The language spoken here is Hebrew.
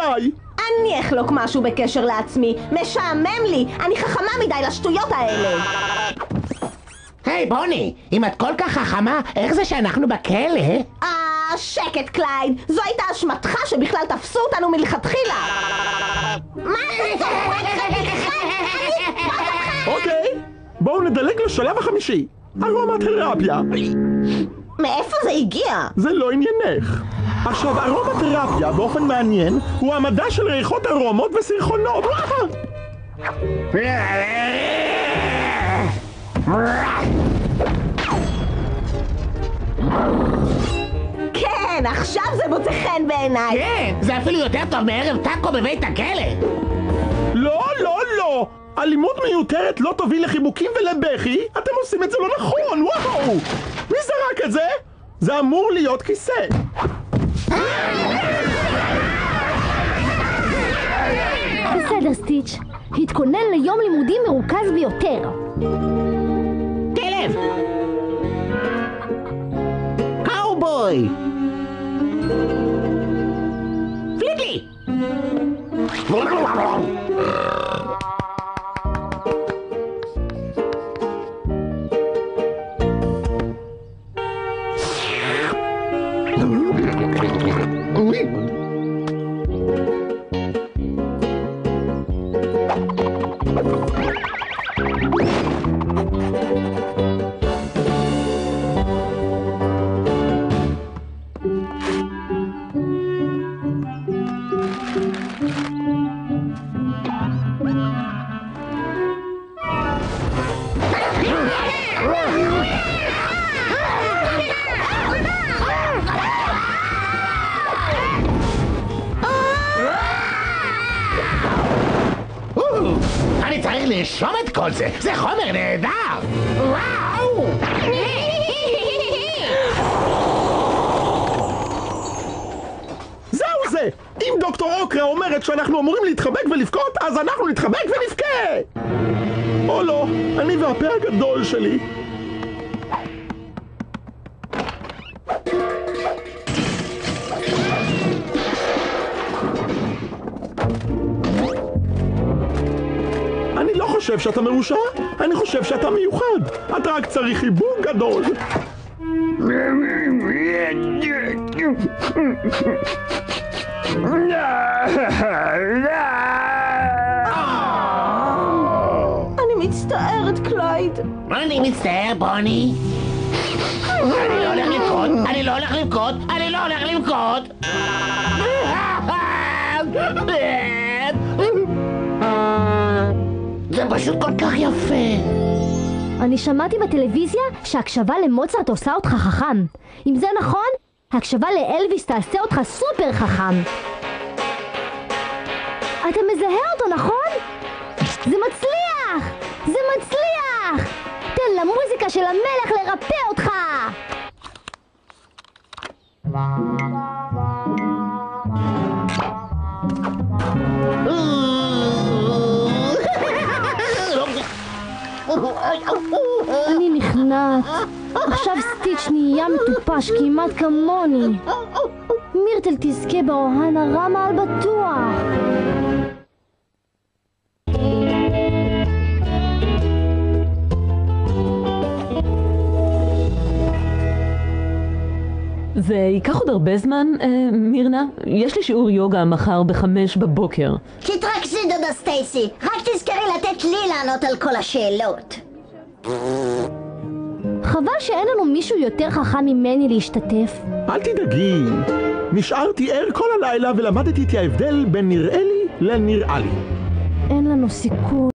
עליי! אני אחלוק משהו בקשר לעצמי. משעמם לי. אני חכמה מדי לשטויות האלה. היי בוני, אם את כל כך חכמה, איך זה שאנחנו בכלא? שקט קלייד. זו הייתה אשמתך שבכלל תפסו אותנו מלכתחילה. מה אתה צוחק? אוקיי, בואו נדלג לשלב החמישי. ארומתרפיה. מאיפה זה הגיע? זה לא עניינך. עכשיו, ארומתרפיה באופן מעניין הוא המדע של ריחות ארומות וסרחונות. כן, עכשיו זה מוצא חן בעיניי. כן, זה אפילו יותר טוב מערב טאקו בבית הכלא. לא, לא, לא. אלימות מיותרת לא תוביל לחיבוקים ולבכי. אתם עושים את זה לא נכון. וואו, מי זרק את זה? זה אמור להיות כיסא. בסדר סטיץ', התכונן ליום לימודים מרוכז ביותר. כלב! קאובוי! פליגלי! אני צריך לרשום את כל זה, זה חומר נהדר! וואו! זהו זה! אם דוקטור אוקרה אומרת שאנחנו אמורים להתחבק ולבכות, אז אנחנו נתחבק ונבכה! או לא, אני והפה הגדול שלי. אני לא חושב שאתה מרושע, אני חושב שאתה מיוחד. אתה רק צריך חיבוק גדול. אני מצטערת קלייד. אני מצטער בוני. אני לא הולך לבכות, אני לא הולך לבכות, אני לא הולך לבכות. זה פשוט כל כך יפה. אני שמעתי בטלוויזיה שהקשבה למוצרט עושה אותך חכם. אם זה נכון, הקשבה לאלוויס תעשה אותך סופר חכם. אתה מזהה אותו, נכון? זה מצליח! זה מצליח! תן למוזיקה של המלך לרפא אותך! אני נכנעת. עכשיו סטיץ' נהיה מטופש כמעט כמוני. מירטל תזכה באוהן הרע מעל בטוח. זה ייקח עוד הרבה זמן, מירנה? יש לי שיעור יוגה מחר ב5 בבוקר. תתרכזי דודה סטייסי, רק תזכרי לתת לי לענות על כל השאלות. חבל שאין לנו מישהו יותר חכם ממני להשתתף. אל תדאגי, נשארתי ער כל הלילה ולמדתי את ההבדל בין נראה לי לנראה לי. אין לנו סיכוי.